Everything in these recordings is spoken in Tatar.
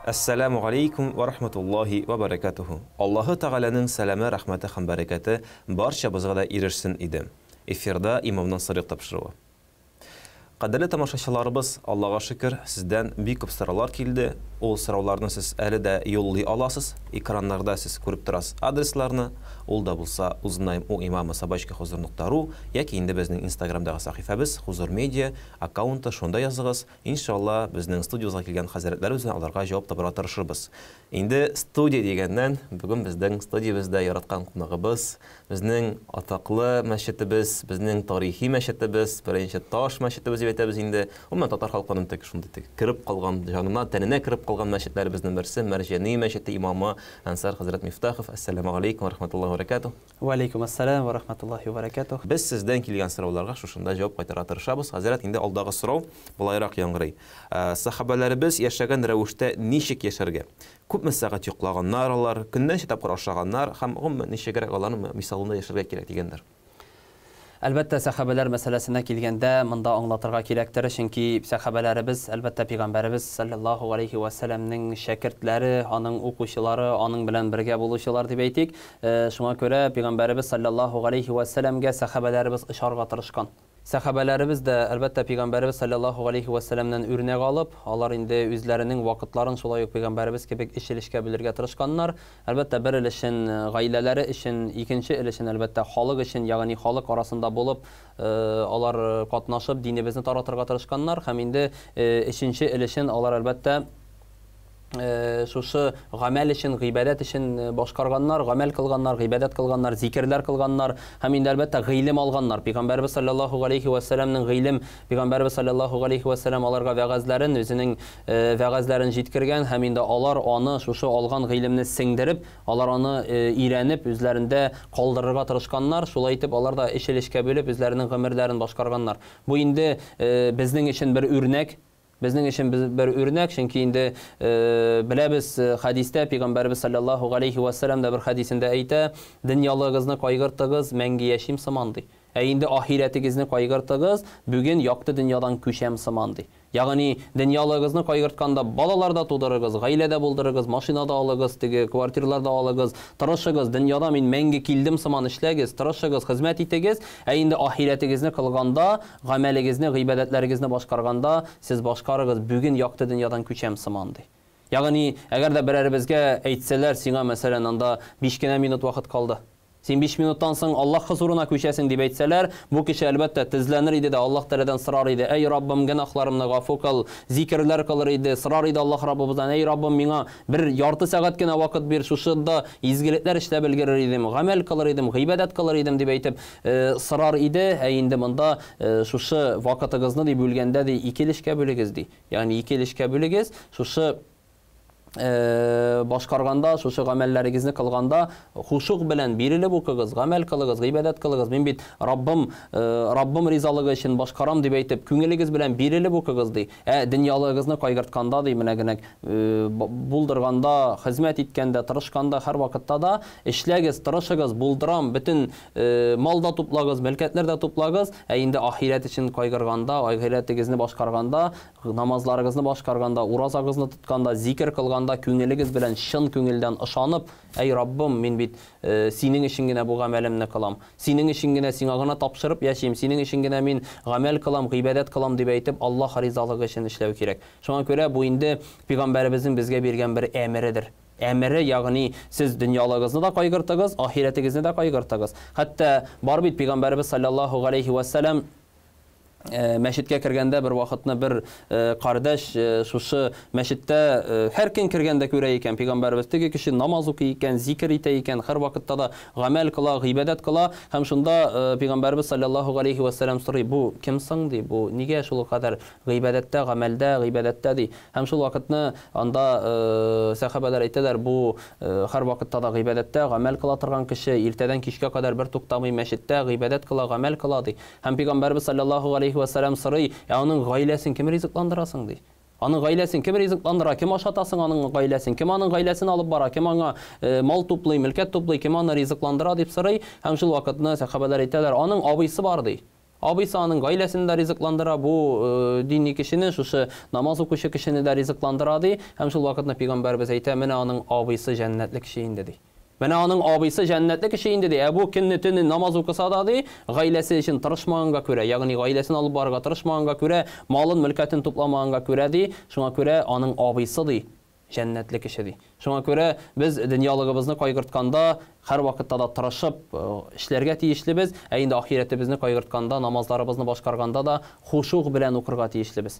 Ассаламу алейкум ва рахматуллахи ва баракатуху. Аллаһы Тәгаләнең сәламе, рәхмәте һәм бәрәкәте барчабызга да ирешсен иде. Эфирда имамның сырык тапшыруы. Кадерле тамашачыларыбыз, Аллаһка шөкер, сездән бик күп сораулар килде. Ул сорауларны сез әле дә юллый аласыз. Экраннарда сез күреп торасыз адресларны. Ул да булса узнаем у имама собачка.хузур.ру яки инде безнең Instagramдагы сәхифәбез Хузур Медиа аккаунты, шунда языгыз. Иншалла безнең студиябызга килгән хәзрәтләребез аларга җавап табарга тырышырбыз. Инде студия дигәннән бүген безнең студиябызда яраткан кунагыбыз, безнең атаклы мәчетебез, безнең тарихи мәчетебез, беренче Таш мәчетебез дип әйтәбез инде. Умма татар халкының тек шундый кирип калган, җанына, тәненә кирип калган мәчетләребезнең берсе Мәрҗани мәчете имамы Ансар хәзрәт Мифтахов. Ассаламу алейкум ва рахматуллаһи ва баракатуһ. Ва алейкум ассалам ва рахматуллаһи ва баракатуһ. Без сездән килгән сорауларга шушында җавап кайтарга тырышабыз. Хәзрәт, инде алдагы сорау булайрак яңгырый. Сахабаларыбыз яшәгән рәвештә ничек яшәргә? Күпме сәгать йоклаганнар алар, көннән тапкыр ашаганнар һәм гомумән ничегрәк аларны мисалында яшәргә кирәк дигәннәр. Әлбәттә, сахабалар мәсьәләсенә килгәндә монда аңлатырга кирәктер, чөнки сахабаларыбыз, әлбәттә, пәйгамбәрбез саллаллаһу алейхи ва салламның шәкертләре, аның укучылары, аның белән бергә булучылар дип әйтик. Шуңа күрә пәйгамбәрбез саллаллаһу алейхи ва салламга сахабаларыбыз ишарга тырышкан. Сахабаларыбыз да, әлбәттә, пәйгамбәрбез саллаллаһу алейхи ва салламнан үрнәк алып, алар инде үзләренең вакытларын шулай ук пәйгамбәрбез кебек эшлешкә белергә тырышканнар. Әлбәттә, бер өлешен гаиләләре өчен, икенче өлешен әлбәттә халык өчен, ягъни халык арасында булып, алар катнашып динебезне таратырга тырышканнар һәм инде өченче өлешен алар әлбәттә шушы гамәл өчен, гыйбадат өчен башкарганнар, гамәл кылганнар, гыйбадат кылганнар, зикрләр кылганнар һәм инде әлбәттә гыйлем алганнар. Пәйгамбәрбез саллаллаһу алейхи ва салламның гыйлем, Пәйгамбәрбез саллаллаһу алейхи ва саллям аларга вәгазьләрен, үзенең вәгазьләрен җиткергән һәм инде алар аны шушы алган гыйлемне сеңдереп, алар аны өйрәнеп, үзләрендә калдырырга тырышканнар. Шулай итеп алар да эшелешкә бөлеп үзләренең гомерләрен башкарганнар. Бу инде безнең өчен бер үрнәк. Безнең өчен бер үрнәк, чөнки инде беләбез хадистә Пәйгамбәрбез саллаллаһу алейхи ва саллям да бер хадисендә әйтә: "Дөньялыгызны кайгыртыгыз, мәңге яшим сыман" ди. Инде ахиратыгызны кайгыртыгыз, бүген якты дөньядан күчәм сыман ди. Ягъни дөньялыгызны кайгыртканда балаларда тудырыгыз, гаиләдә булдырыгыз, машинада алыгыз, теге квартираларда алыгыз, тырышыгыз, дөньяда мин мәңге килдем сыман эшләгез, тырышыгыз, хезмәт итегез. Инде ахиратыгызны кылганда, гамәлегезне, гыйбадәтләрегезне башкарганда, сез башкарыгыз, бүген якты дөньядан күчәм сыман ди. Ягъни әгәр дә берәребезгә әйтсәләр, сиңа мәсәлән анда 5 генә минут вакыт калды. Син 5 минуттан соң Аллаһ хузурына күчәсең дип әйтсәләр, бу кеше әлбәттә тезләнер иде дә Аллаһ Тәгаләдән сорар иде: "Эй Раббым, гынахларымны гафу кыл", зикрләр кылыр иде, сорар иде Аллаһ Раббыбыздан: "Эй Раббым, миңа бер ярты сәгать кенә вакыт бир, шушында изгелекләр эшләп белгерер идем, гамәл кылыр идем, гыйбадат кылыр идем" дип әйтеп сорар иде. Инде монда шушы вакытыгызны дип бүлгәндә ди 2 өлешкә бүлегез ди. Ягъни 2 өлешкә бүлегез, шушы башкарганда, шушы гамәлләрегезне кылганда хушук белән бирелеп укыгыз, гамәл кылыгыз, гыйбадат кылыгыз. Мин бит Раббым ризалыгы өчен башкарам дип әйтеп, күңелегез белән бирелеп укыгыз ди. Дөньялыгызны кайгыртканда ди, менә генә булдырганда, хезмәт иткәндә, тырышканда, һәр вакытта да эшләгез, тырышыгыз, булдырам, бөтен малда туплагыз, мөлкәтләрдә туплагыз. Инде ахират өчен кайгырганда, ахиратыгызны башкарганда, намазларыгызны башкарганда, уразагызны тотканда, зикр кылганда, күңелегез белән шын күңелдән ышанып: "Эй Раббым, мин бит синең өчен генә бу гамәлемне кылам. Синең өчен генә сиңа гына тапшырып яшим, синең өчен генә мин гамәл кылам, гыйбадат кылам" дип әйтеп, Аллаһ ризалыгы өчен эшләү кирәк. Шуңа күрә бу инде Пәйгамбәребезнең безгә биргән бер әмередер. Әмере, ягъни сез дөньялыгызны да кайгыртыгыз, ахиратыгызны да кайгыртыгыз. Хәтта бар бит Пәйгамбәрбез саллаллаһу алейхи ва саллям мәчеткә кергәндә бер вакытны бер кардәш шушы мәчеттә һәр көн кергәндә күрә икән, Пәйгамбәрбез теге кеше намаз укый икән, зикр итә икән, һәр вакытта да гамәл кыла, гыйбадат кыла һәм шунда Пәйгамбәрбез саллаллаһу алейхи ва саллям сорый: "Бу кем соң?" ди. "Бу нигә шул кадәр гыйбадатта, гамәлдә, гыйбадатта" ди. Һәм шул вакытны анда сахабалар әйтәләр: "Бу һәр вакытта да гыйбадатта, гамәл кыла торган кеше, иртәдән кичкә кадәр бер туктамый мәчеттә гыйбадат кыла, гамәл кыла" ди. Һәм Пәйгамбәрбез саллаллаһу алейхи ва саллям сорый: "Аның гаиләсен кем ризыкландырасың?" ди. Аның гаиләсен кем ризыкландыра, кем ашатасың аның гаиләсен, кем аның гаиләсен алып бара, кем аңа мал туплый, мөлкәт туплый, кем аны ризыкландыра дип сорый. Һәм шул вакытны сахабалар әйтәләр: "Аның абыйсы бар" ди. Абыйсы аның гаиләсен дә ризыкландыра, бу дини кешене, шушы намаз укучы кешене дә ризыкландыра ди. Һәм шул вакытта Пәйгамбәрбез әйтә, менә аның абыйсы җәннәтле кеше инде ди. Менә аның абыйсы җәннәтле кеше инде ди. Бу көнне төне намаз укыса да ди, гаиләсе өчен тырышмаганга күрә, ягъни гаиләсен алып барырга тырышмаганга күрә, малын, мөлкәтен тупламаганга күрә ди, шуңа күрә аның абыйсы ди җәннәтле кеше ди. Шуңа күрә без дөньялыгыбызны кайгыртканда һәр вакытта да тырышып эшләргә тиешлебез, ә инде ахирәтебезне кайгыртканда, намазларыбызны башкарганда да хушук белән укырга тиешлебез.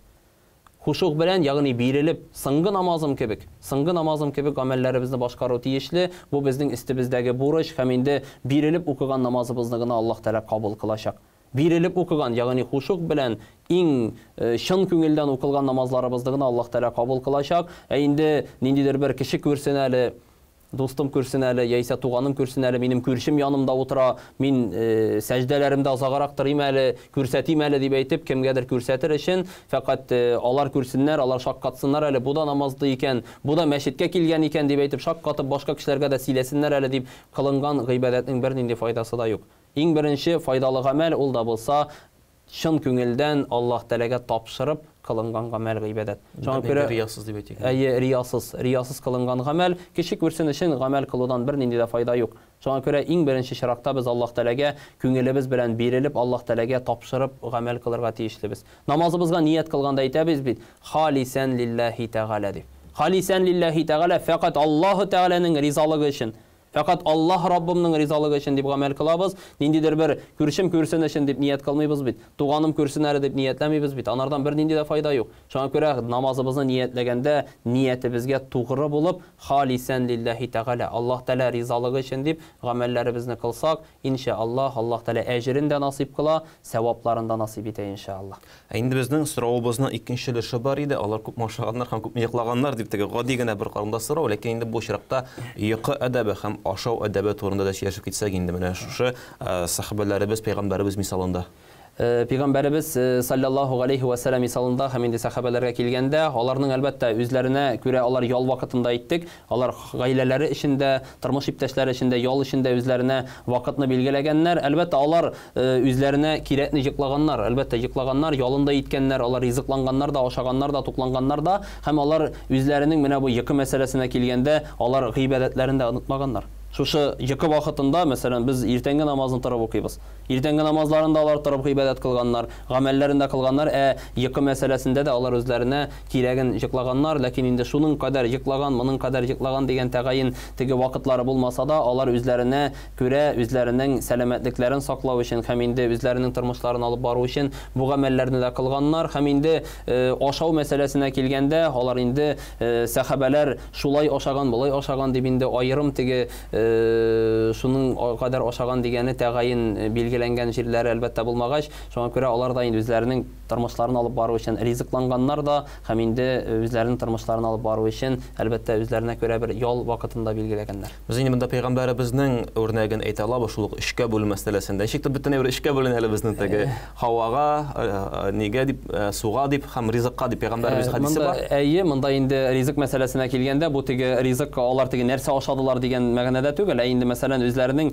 Хушук белән, ягъни бирелеп, соңгы намазым кебек гамәлләребезне башкару тиешле. Бу безнең истебездәге бурыч, һәм инде бирелеп укыган намазыбызны гына Аллаһ Тәала кабул кылачак. Бирелеп укыган, ягъни хушук белән иң чын күңелдән укылган намазларыбызны гына Аллаһ Тәала кабул кылачак. Ә инде ниндидер бер кеше күрсен әле, достым күрсен әле, яисә туганым күрсен әле, минем күршем янымда утыра, мин сәҗдәләремдә азаграк торыйм әле, күрсәтим әле дип әйтеп, кемгәдер күрсәтер өчен, фақат алар күрсеннәр, алар шаккатсыннар әле, бу да намазлы икән, бу да мәчеткә килгән икән дип әйтеп, шаккатып башка кешеләргә дә сөйләсеннәр әле дип кылынган гыйбадәтнең бернинди файдасы да юк. Иң беренче файдалы гамәл ул да булса, чын күңелдән Аллаһ Тәаләгә тапшырып кылынган гамәл гыйбадәт. Шуңа күрә риясыз дип әйтик. Риясыз кылынган гамәл, кеше күрсен өчен гамәл кылудан бернинди дә файда юк. Шуңа күрә иң беренче чиракта без Аллаһ Тәаләгә күңелебез белән бирелеп, Аллаһ Тәаләгә тапшырып гамәл кылырга тиешлебез. Намазыбызга ният кылганда әйтәбез бит, халисан лиллаһи тәгалә дип. Халисан лиллаһи тәгалә, фақат Аллаһ Тәаләнең ризалыгы өчен. Фақат Аллаһ Раббымның ризалыгы өчен дип гамәл кылабыз. Ниндидер бер күршем күрсен өчен дип ният кылмыйбыз бит. Туганым күрсен әле дип ниятләмибез бит. Анардан бернинди дә файда юк. Шуңа күрә намазыбызны ниятләгәндә ниятебезгә тугры булып, халисан лиллаһи тәгалә, Аллаһ Тәалә ризалыгы өчен дип гамәлләребезне кылсак, иншааллаһ, Аллаһ Тәалә әҗрен дә насыйп кыла, савапларын да насыйп итә иншааллаһ. Инде безнең соравыбызның икенче өлеше бар иде. Алар күп машаганнар һәм күп йоклаганнар дип теге гади генә бер карында сорау, ләкин инде бу чиракта йокы әдәбе һәм ашау әдәбе турында да сөйләшеп китсәк инде, менә шушы сахабәләребез, пәйгамбәребез мисалында. Пәйгамбәребез саллаллаһу алейхи ва саллям мисалында һәм инде сахабәләргә килгәндә, аларның әлбәттә үзләренә күрә алар ял вакытында әйттек, алар гаиләләре эчендә, тормыш иптәшләре эчендә, ял эчендә үзләренә вакытны билгеләгәннәр. Әлбәттә алар үзләренә кирәкне йоклаганнар, әлбәттә йоклаганнар, ялында иткәннәр, алар ризыкланганнар да, ашаганнар да, тукланганнар да, һәм алар үзләренең менә бу йокы мәсьәләсенә килгәндә, алар гыйбадәтләрен дә онытмаганнар. Шушы йокы вакытында, мәсәлән, без иртәнге намазын торып укыйбыз. Иртәнге намазларында алар торып гыйбадәт кылганнар, гамәлләрендә кылганнар, йокы мәсьәләсендә дә алар үзләренә кирәген йоклаганнар, ләкин инде шуның кадәр йоклаган, моның кадәр йоклаган дигән тәгаен теге вакытлары булмаса да, алар үзләренә күрә үзләренең сәламәтлекләрен саклау өчен һәм инде үзләренең тормышларын алып бару өчен бу гамәлләрне дә кылганнар. Һәм инде ашау мәсьәләсенә килгәндә, алар инде сахабәләр шулай ашаган, булай ашаган дип инде аерым теге шуның кадәр ашаган дигәне тәгаен билгеләнгән җирләре әлбәттә булмагач, шуңа күрә алар да инде үзләренең тормышларын алып бару өчен ризыкланганнар да, һәм инде үзләренең тормышларын алып бару өчен әлбәттә үзләренә күрә бер ял вакытында билгеләгәннәр. Без инде монда пәйгамбәребезнең өрнәген әйтә алабыз шул эшкә бүлү мәсьәләсендә. Ничек бөтенләй бер эшкә бүленә әле безнең теге һавага, нигә дип, суга дип һәм ризыкка дип пәйгамбәребез хадисе бар. Әйе, монда инде ризык мәсьәләсенә килгәндә, бу теге ризык алар теге нәрсә ашадылар дигән мәгънәдә түгел, инде мәсәлән үзләренең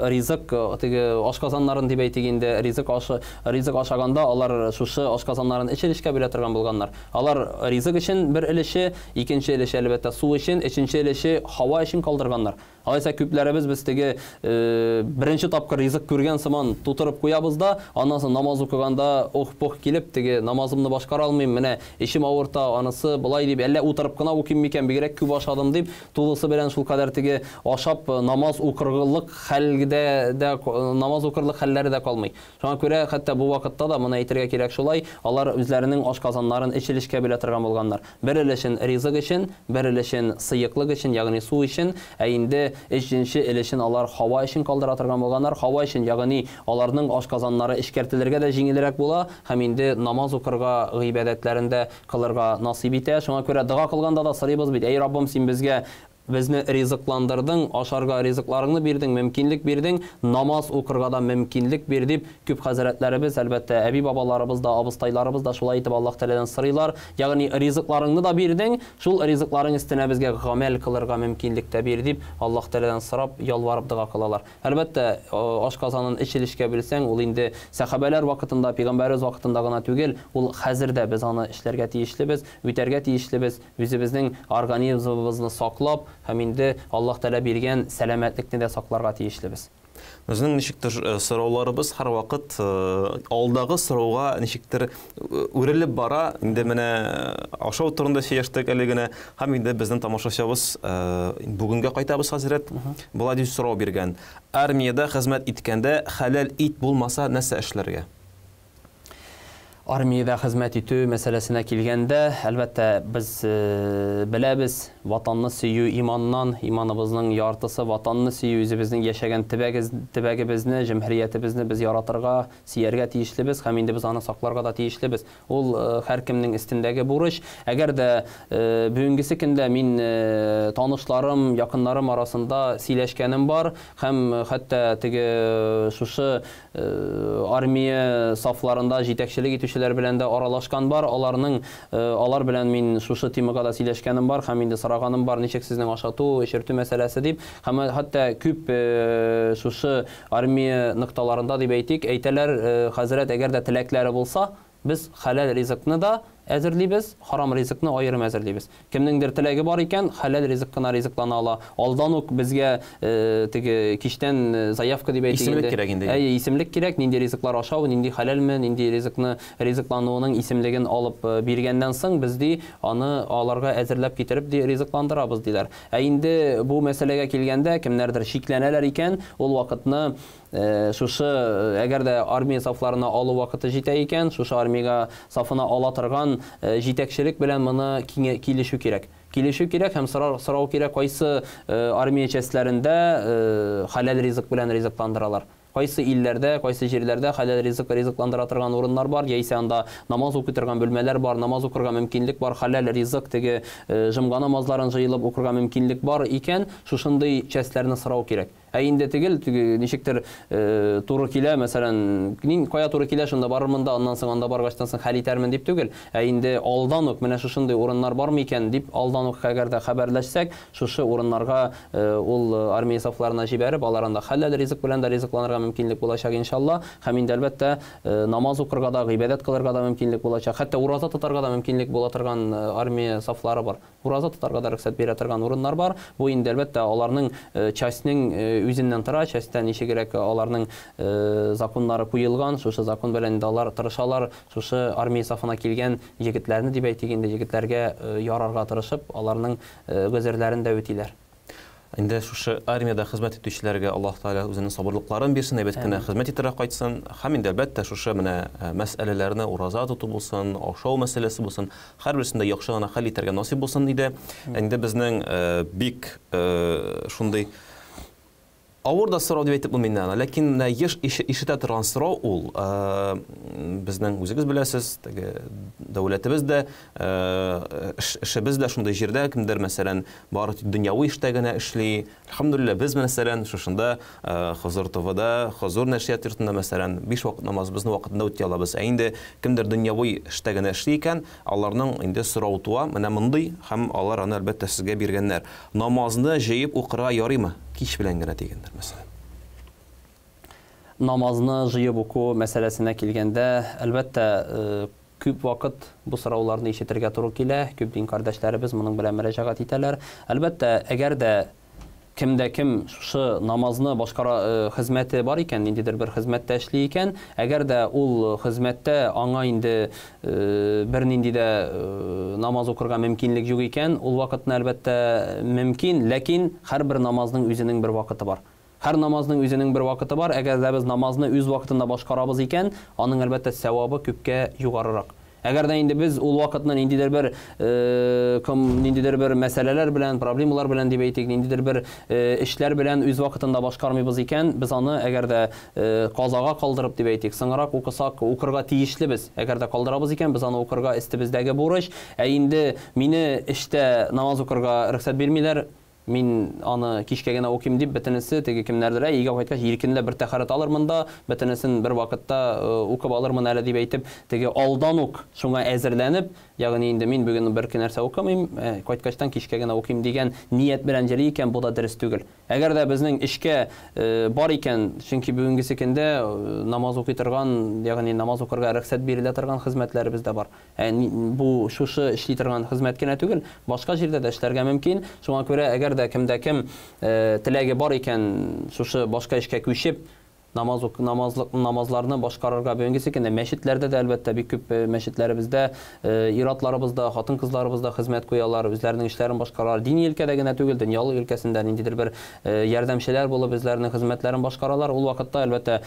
ризык теге ашказаннарын дип әйтик, инде ризык ашаганда алар шушы ашказаннарын эчелешкә бүлә торган булганнар. Алар ризык өчен бер өлеше, икенче өлеше әлбәттә су өчен, өченче өлеше һава өчен калдырганнар. Алайса күпләребез без теге беренче тапкыр ризык күргән сыман тутырып куябыз да, аннан соң намаз укыганда ох-пох килеп, теге намазымны башкара алмыйм, менә ишем авырта, анысы булай дип, әллә утырып кына укыйм микән, бигрәк күп ашадым дип, тулысы белән шул кадәр теге ашап намаз укырлык хәлдә дә намаз укырлык хәлләре дә калмый. Шуңа күрә хәтта бу вакытта да моны әйтергә кирәк шулай, алар үзләренең ашказаннарын эчелешкә бүлә торган булганнар. Бер өлешен ризык өчен, бер өлешен сыйыклык өчен, ягъни су өчен, ә инде өченче өлешен алар һава өчен калдыра торган булганнар. Һава өчен, ягъни аларның ашказаннары эшкәртелергә дә җиңелрәк була, һәм инде намаз укырга, гыйбадәтләрендә кылырга насыйп итә. Шуңа күрә дуга кылганда да сорыйбыз бит, әй Раббым, син безгә безне ризыкландырдың, ашарга ризыкларыңны бирдең, мөмкинлек бирдең, намаз укырга да мөмкинлек бир дип күп хәзрәтләребез, әлбәттә, әби бабаларыбыз да, абыстайларыбыз да шулай итеп Аллаһ Тәгаләдән сорыйлар. Ягъни ризыкларыңны да бирдең, шул ризыкларың өстенә безгә гамәл кылырга мөмкинлек тә бир дип Аллаһ Тәгаләдән сорап, ялварып дуга кылалар. Әлбәттә, ашказанын эчелешкә белсәң, ул инде сахабалар вакытында, пәйгамбәрбез вакытында гына түгел, ул хәзердә без аны эшләргә тиешлебез, үтәргә тиешлебез, үзебезнең организмыбызны саклап, һәм инде Аллаһ Тәгалә биргән сәламәтлекне дә сакларга тиешлебез. Безнең ничектер сорауларыбыз һәр вакыт алдагы сорауга ничектер үрелеп бара. Инде менә ашау турында сөйләштек әле генә. Һәм инде безнең тамашачыбыз бүгенгә кайтабыз хәзрәт. Булай дип сорау биргән. Армиядә хезмәт иткәндә хәләл ит булмаса нәрсә эшләргә? Армиядә хезмәт итү мәсьәләсенә килгәндә, әлбәттә, без беләбез, ватанны сөю иманнан, иманыбызның яртысы ватанны сөю, үзебезнең яшәгән төбәгебезне, җәмгыятебезне без яратырга, сөяргә тиешлебез, һәм инде без аны сакларга да тиешлебез. Ул һәркемнең өстендәге бурыч. Әгәр дә бүгенге көндә мин танышларым, якыннарым арасында сөйләшкәнем бар, һәм хәтта теге шушы армия сафларында җитәкчелек итүчеләр белән дә аралашкан бар. Алар белән мин шушы темага да сөйләшкәнем бар, һәм инде сораганым бар, ничек сезнең ашату, эшертү мәсьәләсе дип. Һәм хәтта күп шушы армия ныкталарында дип әйтәләр, хәзрәт, әгәр дә теләкләре булса, без хәләл ризыкны да әзерлибез, харам ризыкны аерым әзерлибез. Кемнеңдер теләге бар икән, хәләл ризык кына ризыклана ала. Алдан ук безгә теге киштән заявка дип әйтелгән. Исемлек кирәк инде. Исемлек кирәк, нинди ризыклар ашау, нинди хәләлме, нинди ризыкны ризыклануының исемлеген алып биргәннән соң без ди аны аларга әзерләп китереп ди ризыкландырабыз диләр. Инде бу мәсьәләгә килгәндә кемнәрдер шикләнәләр икән, ул вакытны шушы әгәр дә армия сафларына алу вакыты җитә икән, шушы армияга сафына ала торган җитәкчелек белән моны килешү кирәк. Килешү кирәк һәм сорау кирәк, кайсы армия частьләрендә хәләл ризык белән ризыкландыралар. Кайсы илләрдә, кайсы җирләрдә хәләл ризыкландыра торган урыннар бар, яисә анда намаз укый торган бүлмәләр бар, намаз укырга мөмкинлек бар, хәләл ризык теге җомга намазларын җыелып укырга мөмкинлек бар икән, шушындый частьләрне сорау кирәк. Инде тигел, ничектер туры килә, мәсәлән, кая туры килә, шунда барырмын да, аннан соң анда баргачтан соң хәл итәрмен дип түгел. Инде алдан ук менә шушындый урыннар бармы икән дип алдан ук әгәр дә хәбәрләшсәк, шушы урыннарга ул армия сафларына җибәреп, аларында хәләл ризык белән дә ризыкланырга мөмкинлек булачак иншалла. Һәм инде әлбәттә намаз укырга да, гыйбадәт кылырга да мөмкинлек булачак. Хәтта ураза тотарга да мөмкинлек була торган армия сафлары бар. Ураза тотарга да рөхсәт бирә торган урыннар бар. Бу инде әлбәттә аларның частьнең үзеннән тора, частьтән ничегрәк аларның законнары куелган, шушы закон белән алар тырышалар, шушы армия сафына килгән егетләрне дип әйтик, инде егетләргә ярарга тырышып, аларның гозерләрен дә үтиләр. Инде шушы армияда хезмәт итүчеләргә Аллаһ Тәгалә үзенең сабырлыкларын бирсен, әйбәт кенә хезмәт итәргә кайтсын. Һәм инде әлбәттә шушы менә мәсьәләләрне ураза тоту булсын, ашау мәсьәләсе булсын, һәрберсендә яхшы гына хәл итәргә насыйп булсын диде. Инде безнең бик шундый авыр да сорау дип әйтеп булмыйм, ләкин ишетә торган сорау ул безнең үзегез беләсез, дәүләтебез дә, эшебез дә шундый җирдә, кемдер мәсәлән бары дөньяви эштә генә эшли. Әлхәмдүлилләh, без мәсәлән шушында Хозур ТВда, Хозур нәшрият йортында мәсәлән 5 вакыт намазыбызны вакытында үти алабыз. Инде кемдер дөньяви эштә генә эшли икән, аларның инде сорау туа, менә мондый, һәм алар аны әлбәттә сезгә биргәннәр. Намазны җыеп укырга ярыймы? Кич белән генә дигәннәр мәсәлән. Намазны җыеп уку мәсьәләсенә килгәндә, әлбәттә, күп вакыт бу сорауларны ишетергә туры килә, күп дин кардәшләребез моның белән мөрәҗәгать итәләр. Әлбәттә, әгәр дә кемдә кем шушы намазны башкара хезмәте бар икән, ниндидер бер хезмәттә эшли икән, әгәр дә ул хезмәттә аңа инде бернинди дә намаз укырга мөмкинлек юк икән, ул вакытны әлбәттә мөмкин, ләкин һәрбер намазның үзенең бер вакыты бар. Һәр намазның үзенең бер вакыты бар. Әгәр дә без намазны үз вакытында башкарабыз икән, аның әлбәттә савабы күпкә югарырак. Әгәр дә инде без ул вакытны ниндидер бер мәсьәләләр белән, проблемалар белән дип әйтик, ниндидер бер эшләр белән үз вакытында башкармыйбыз икән, без аны әгәр дә казага калдырып дип әйтик, соңрак укысак, укырга тиешлебез. Әгәр дә калдырабыз икән, без аны укырга истебездәге бурыч. Инде мине эштә намаз укырга рөхсәт бирмиләр, мин аны кичкә генә укыйм дип бөтенесе теге кемнәрдер өйгә кайткач иркенләп бер тәхәрәт алырмын да бөтенесен бер вакытта укып алырмын әле дип әйтеп теге алдан ук шуңа әзерләнеп ягъни инде мин бүген бер нәрсә укымыйм кайткачтан кичкә генә укыйм дигән ният белән җыри икән бу да дөрес түгел. Әгәр дә безнең эшкә бар икән чөнки бүгенгесе көндә намаз укый торган ягъни намаз укырга рөхсәт бирелә торган хезмәтләребез дә бар. Бу шушы эшли торган хезмәт кенә түгел, башка җирдә дә эшләргә мөмкин. Шуңа күрә әгәр дә кемдә кем теләге бар икән шушы башка эшкә күчеп намазларны башкарырга бүгенгесе көндә мәчетләрдә дә әлбәттә бик күп мәчетләребездә ир-атларыбызда, хатын-кызларыбызда хезмәт куялар, үзләренең эшләрен башкаралар. Дини өлкәдә генә түгел, дөньялык өлкәсендә ниндидер бер ярдәмчеләр булып үзләренең хезмәтләрен башкаралар. Ул вакытта әлбәттә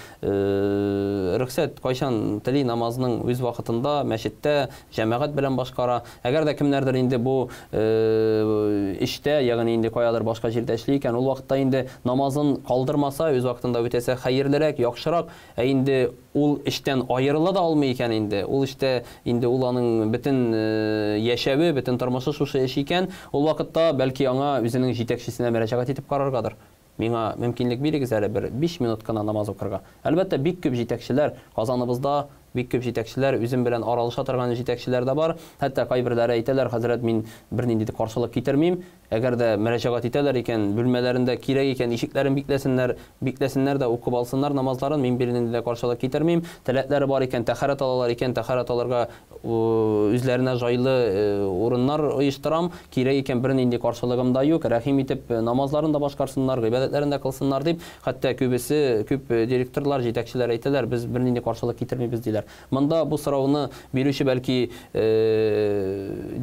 рөхсәт кайчан тели намазның үз вакытында мәчеттә җәмәгать белән башкара. Әгәр дә кемнәрдер инде бу эштә, ягъни инде каядыр башка җирдә эшли икән, ул вакытта инде намазын калдырмаса, үз вакытында үтәсә хәерлерәк, яхшырак. Инде ул эштән аерыла да алмый икән инде. Ул эштә инде ул аның бөтен яшәве, бөтен тормышы шушы эш икән. Ул вакытта бәлки аңа үзенең җитәкчесенә мөрәҗәгать итеп караргадыр. Миңа мөмкинлек бирегез әле бер 5 минут кына намаз укырга. Әлбәттә бик күп җитәкчеләр Казаныбызда бик күп җитәкчеләр үзем белән аралаша торган җитәкчеләр дә бар. Хәтта кайберләре әйтәләр, хәзрәт, мин бернинди каршылык китермим. Әгәр дә мөрәҗәгать итәләр икән, бүлмәләрендә кирәк икән, ишекләрен бикләсеннәр дә укып алсыннар намазларын, мин бернинди дә каршылык китермим. Тәләтләре бар икән, тәхәрәт алалар икән, тәхәрәт алырга үзләренә җайлы урыннар оештырам. Кирәк икән, бернинди каршылыгым да юк. Рәхим итеп намазларын да башкарсыннар, гыйбадәтләрен дә кылсыннар дип, хәтта күп директорлар, җитәкчеләр әйтәләр, без бернинди каршылык китермибез диләр. Монда бу сорауны бирүче бәлки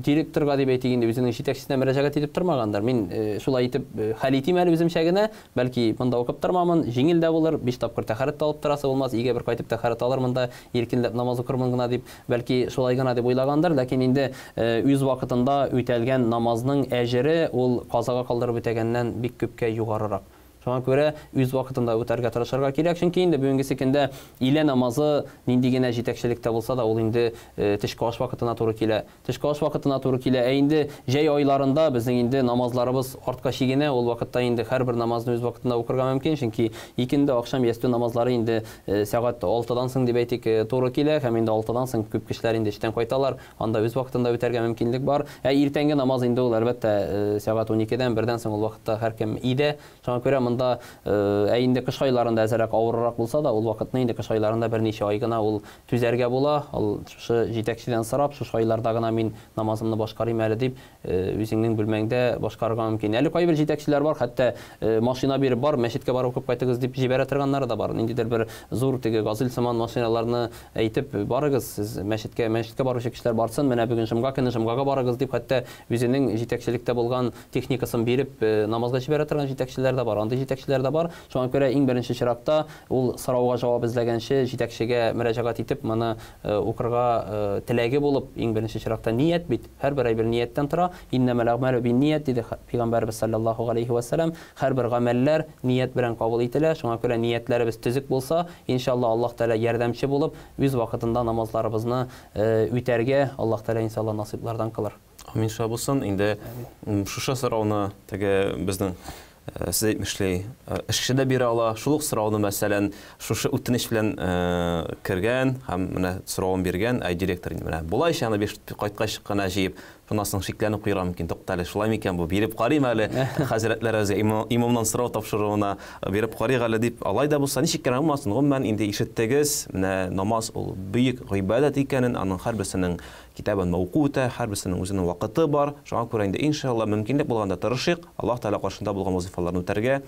директорга дип әйтик инде үзенең җитәкчесенә мөрәҗәгать итеп тормагандар. Мин шулай итеп хәл итим әле үземчә генә, бәлки монда укып тормамын, җиңел дә булыр, 5 тапкыр тәхәрәт алып торасы булмас, игә бер кайтып тәхәрәт алырмын да иркенләп намаз укырмын гына дип, бәлки шулай гына дип уйлагандар, ләкин инде үз вакытында үтәлгән намазның әҗере ул казага калдырып үтәгәннән бик күпкә югарырак. Шуңа күрә үз вакытында үтәргә тырышырга кирәк, чөнки инде бүгенгесе көндә илә намазы нинди генә җитәкчелектә булса да ул инде төшке аш вакытына туры килә. Төшке аш вакытына туры килә. Инде җәй айларында безнең инде намазларыбыз артка чигенә, ул вакытта инде һәрбер намазны үз вакытында укырга мөмкин, чөнки икенде акшам ястү намазлары инде сәгать 6-дан соң дип әйтик туры килә, һәм инде 6-дан соң күп кешеләр инде эштән кайталар, анда үз вакытында үтәргә мөмкинлек бар. Иртәнге намаз инде ул әлбәттә сәгать 12-дән 1-дән соң ул вакытта һәркем идә. Шуңа күрә инде кыш айларында әзрәк авыррак булса да, ул вакытны инде кыш айларында берничә ай гына ул түзәргә була. Ул шушы җитәкчедән сорап, шушы айларда гына мин намазымны башкарыйм әле дип, үзеңнең бүлмәңдә башкарырга мөмкин. Әле кайбер җитәкчеләр бар, хәтта машина биреп бар, мәчеткә барып укып кайтыгыз дип җибәрә торганнары да бар. Ниндидер бер зур теге газель сыман машиналарны әйтеп, барыгыз, сез мәчеткә баручы кешеләр барсын, менә бүген җомгага барыгыз дип, хәтта үзенең җитәкчелектә булган техникасын биреп намазга җибәрә торган җитәкчеләр дә бар. Андый җитәкчеләр дә бар. Шуңа күрә иң беренче чиракта ул сорауга җавап эзләгәнче җитәкчегә мөрәҗәгать итеп, моны укырга теләге булып, иң беренче чиракта ният бит. Һәрбер бер нияттән тора. Иннамал аъмалу бинният диде Пәйгамбәрбез саллаллаһу алейхи ва саллям. Һәрбер гамәлләр ният белән кабул ителә. Шуңа күрә ниятләребез төзек булса, иншалла Аллаһ Тәала ярдәмче булып, үз вакытында намазларыбызны үтәргә Аллаһ Тәала иншалла насыйплардан кылыр. Амин шабылсын. Инде шушы сорауны теге безнең сез әйтмешләй эшче дә бирә ала. Шул ук сорауны мәсәлән шушы үтенеч белән кергән һәм менә сорауын биргән директор инде менә булайча аны кайткач кына җыеп шуннан шикләнеп куйрам мөмкин, туктале, шулай микән бу, биреп карыйм әле хәзрәтләрегезгә имамнан сорау тапшыруына биреп карыйк әле дип. Алай да булса ничек кенә булмасын, гомумән инде ишеттегез, менә намаз ул бөек гыйбадәт икәнен, аның һәрберсенең китабын мавкута, һәрберсенең үзенең вакыты бар. Шуңа күрә инде иншалла мөмкинлек булганда тырышыйк, Аллаһ Тәала каршында булган вазифаларны үтәргә.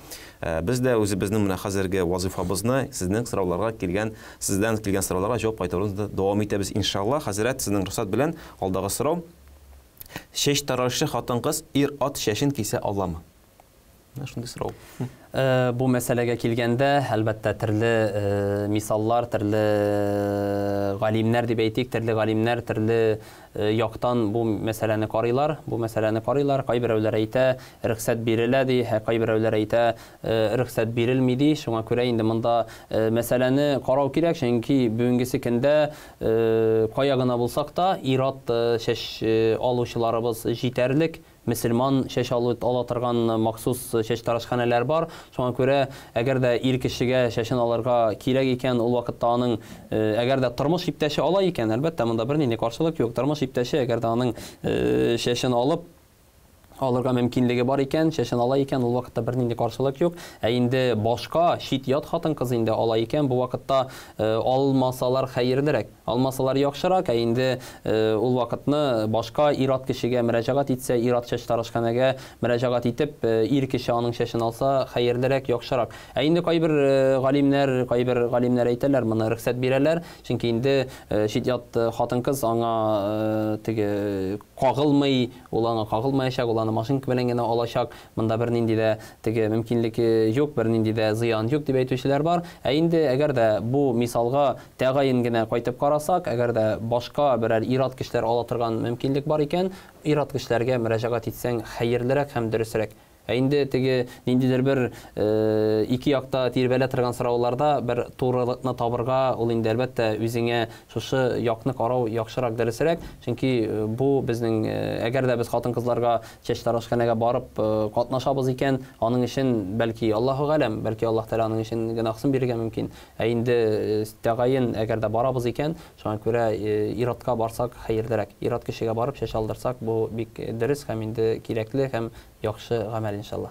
Без дә үзебезнең менә хәзерге вазифабызны сезнең сорауларга килгән, сездән килгән сорауларга җавап кайтаруны дәвам итәбез иншалла. Хәзрәт, сезнең рөхсәт белән алдагы сорау: чәч тарашы хатын-кыз ир-ат чәчен кисә аламы? Шундый сорау. Бу мәсьәләгә килгәндә, әлбәттә төрле мисаллар, төрле галимнәр дип әйтик, төрле галимнәр төрле яктан бу мәсьәләне карыйлар. Кайберәүләр әйтә, рөхсәт бирелә ди, кайберәүләр әйтә, рөхсәт бирелми ди. Шуңа күрә инде монда мәсьәләне карау кирәк, чөнки бүгенгесе көндә кая гына булсак та ир-ат чәч алучыларыбыз җитәрлек. мөселман шәш ала торган махсус шәш тарашханәләр бар. Шуңа күрә, әгәр дә ир кешегә шәшен алырга кирәк икән, ул вакытта аның әгәр дә тормыш иптәше ала икән, әлбәттә монда бернинди каршылык юк. Тормыш иптәше әгәр дә аның шәшен алырга мөмкинлеге бар икән, шәшен ала икән, ул вакытта бернинди каршылык юк. Ә инде башка шит ят хатын-кыз инде ала икән, бу вакытта алмасалар хәерлерәк, алмасалар яхшырак. Ә инде ул вакытны башка ир-ат кешегә мөрәҗәгать итсә, ир-ат шәш тарашханәгә мөрәҗәгать итеп, ир кеше аның шәшен алса хәерлерәк, яхшырак. Ә инде кайбер галимнәр әйтәләр, моны рөхсәт бирәләр, чөнки инде шит ят хатын-кыз аңа теге кагылмый, ул аңа кагылмаячак, ул машинка белән генә алачак, монда бернинди дә теге мөмкинлеге юк, бернинди дә зыян юк дип әйтүчеләр бар. Ә инде әгәр дә бу мисалга тәгаен генә кайтып карасак, әгәр дә башка берәр ир-ат кешеләр ала торган мөмкинлек бар икән, ир-ат кешеләргә мөрәҗәгать итсәң хәерлерәк һәм дөресрәк. Ә инде теге ниндидер бер ике якта тирбәлә торган сорауларда бер турылыкны табырга, ул инде әлбәттә үзеңә шушы якны карау яхшырак, дөресрәк, чөнки бу безнең әгәр дә без хатын-кызларга шәш тарашханәгә барып катнашабыз икән, аның өчен бәлки Аллаһу галәм, бәлки Аллаһ Тәала аның өчен гөнаһсын бирергә мөмкин. Ә инде тәгаен әгәр дә барабыз икән, шуңа күрә ир-атка барсак хәерлерәк. Ир-ат кешегә барып шәш алдырсак, бу бик дөрес һәм инде кирәкле һәм яхшы гамәл иншалла.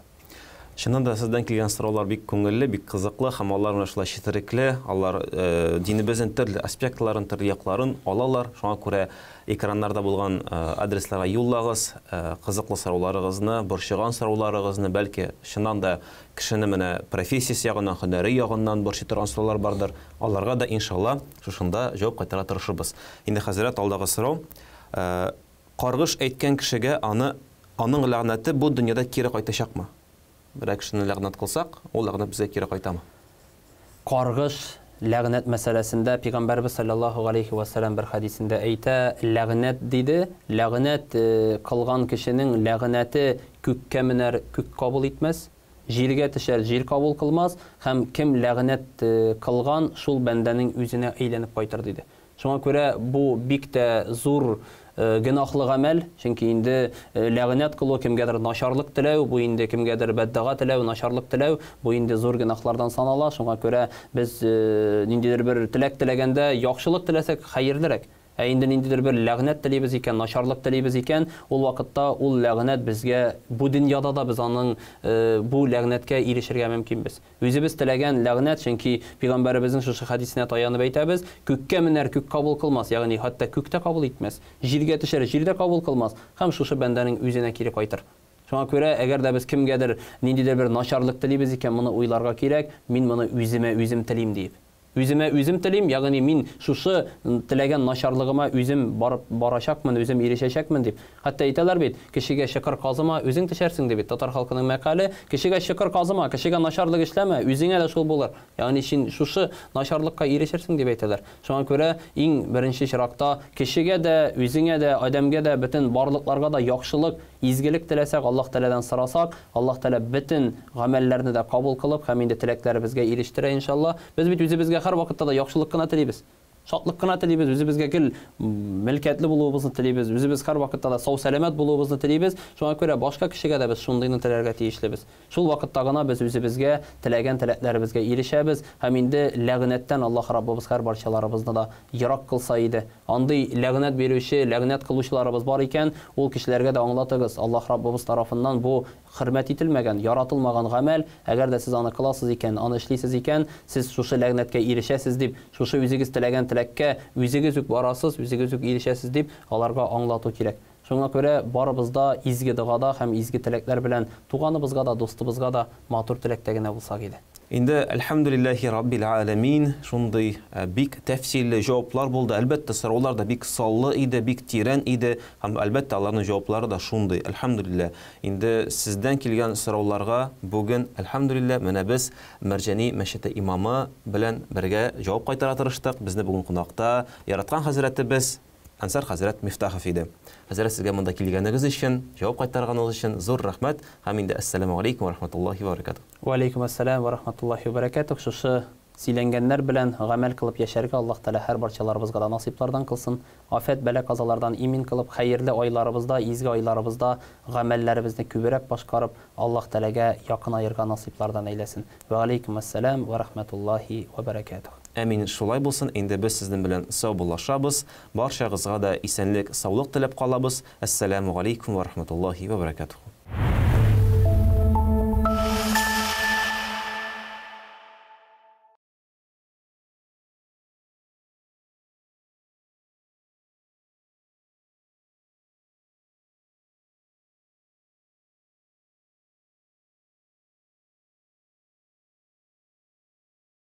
Шуннан да сездән килгән сораулар бик күңелле, бик кызыклы һәм алар менә шулай четерекле, алар динебезнең төрле аспектларын, төрле якларын алалар. Шуңа күрә экраннарда булган адресларга юллагыз, кызыклы сорауларыгызны, борчыган сорауларыгызны, бәлки шуннан да кешене менә профессиясе ягыннан, һөнәри ягыннан борчый торган сораулар бардыр. Аларга да иншалла шушында җавап кайтара тырышырбыз. Инде хәзрәт алдагы сорау, каргыш әйткән кешегә аның ләгънәте бу дөньяда кире кайтачакмы? Берәр кешене ләгънәт кылсак, ул ләгънәт безгә кире кайтамы? Каргыш ләгънәт мәсьәләсендә Пәйгамбәрбез саллаллаһу алейхи ва саллям бер хадисендә әйтә, ләгънәт диде, ләгънәт кылган кешенең ләгънәте күккә менәр, күк кабул итмәс, җиргә төшәр, җир кабул кылмас, һәм кем ләгънәт кылган, шул бәндәнең үзенә әйләнеп кайтыр диде. Шуңа күрә бу бик тә зур гынаһлы гамәл, чөнки инде ләгънәт кылу, кемгәдер начарлык теләү, бу инде кемгәдер бәддага теләү, начарлык теләү, бу инде зур гынаһлардан санала. Шуңа күрә без ниндидер бер теләк теләгәндә яхшылык теләсәк хәерлерәк. Ә инде ниндидер бер ләгънәт телибез икән, начарлык телибез икән, ул вакытта ул ләгънәт безгә бу дөньяда да без аның бу ләгънәткә ирешергә мөмкинбез. Үзебез теләгән ләгънәт, чөнки Пәйгамбәребезнең шушы хадисенә таянып әйтәбез, күккә менәр, күк кабул кылмас, ягъни хәтта күктә кабул итмәс, җиргә төшәр, җирдә кабул кылмас, һәм шушы бәндәнең үзенә кире кайтыр. Шуңа күрә, әгәр дә без кемгәдер ниндидер бер начарлык телибез икән, моны уйларга кирәк, мин моны үзем телим дип. Үзем телим, ягъни мин шушы теләгән начарлыгыма үзем барачакмын, үзем ирешәчәкмен дип. Хәтта әйтәләр бит, кешегә шикер казыма, үзең төшәрсең дип. Татар халкының мәкале, кешегә шикер казыма, кешегә начарлык эшләмә, үзеңә дә шул булыр. Ягъни син шушы начарлыкка ирешерсең дип әйтәләр. Шуңа күрә иң беренче чиракта кешегә дә, үзеңә дә, адәмгә дә, бөтен барлыкларга да яхшылык, изгелек теләсәк, Аллаһ Тәаләдән сорасак, Аллаһ Тәалә бөтен гамәлләрне дә кабул кылып, һәм инде теләкләребезгә ирештерә иншалла. Без бит үзебезгә һәр вакытта да яхшылык кына телибез. Шатлык кына телибез, үзебезгә гел мөлкәтле булуыбызны телибез, үзебез һәр вакытта да сау сәламәт булуыбызны телибез. Шуңа күрә башка кешегә дә без шундыйны теләргә тиешлебез. Шул вакытта гына без үзебезгә теләгән теләкләребезгә ирешәбез, һәм инде ләгънәттән Аллаһ Раббыбыз һәр барчаларыбызны да ерак кылса иде. Андый ләгънәт бирүче, ләгънәт кылучыларыбыз бар икән, ул кешеләргә дә аңлатыгыз. Аллаһ Раббыбыз тарафыннан бу хөрмәт ителмәгән, яратылмаган гамәл, әгәр дә сез аны кыласыз икән, аны эшлисез икән, сез шушы ләгънәткә ирешәсез дип, шушы үзегез теләгән теләккә үзегез үк барасыз, үзегез үк ирешәсез дип аларга аңлату кирәк. Шуңа күрә барыбызда изге догада һәм изге теләкләр белән туганыбызга да, достыбызга да матур теләктә генә булсак иде. Инде әлхәмдүлиллаһи раббил аламин, шундый бик тәфсилле җаваплар булды. Әлбәттә сораулар да бик саллы иде, бик тирән иде, һәм әлбәттә аларның җаваплары да шундый. Әлхәмдүлиллаһ. Инде сездән килгән сорауларга бүген әлхәмдүлиллаһ менә без Мәрҗани мәчете имамы белән бергә җавап кайтара тырыштык. Безне бүген кунакта яраткан хәзрәтебез Ансар хәзрәт Мифтахов иде. Хәзрәт, сезгә монда килгәнегез өчен, җавап кайтарганыгыз өчен зур рәхмәт. Һәм инде ассаламу алейкум ва рахматуллаһи ва баракатуһ. Ва алейкум ассалам ва рахматуллаһи ва баракатуһ. Шушы сөйләнгәннәр белән гамәл кылып яшәргә Аллаһ Тәала һәр барчаларыбызга да насыйплардан кылсын. Афәт, бәлә, казалардан имин кылып, хәерле айларыбызда, изге айларыбызда гамәлләребезне күбрәк башкарып, Аллаһ Тәаләгә якын аерга насыйплардан әйләсен. Ва алейкум ассалам ва рахматуллаһи ва баракатуһ. Әмин, шулай булсын. Инде без сезнең белән саубуллашабыз. Барчагызга да исәнлек, саулык теләп калабыз. Ассаламу алейкум ва рахматуллаһи ва баракатуһ.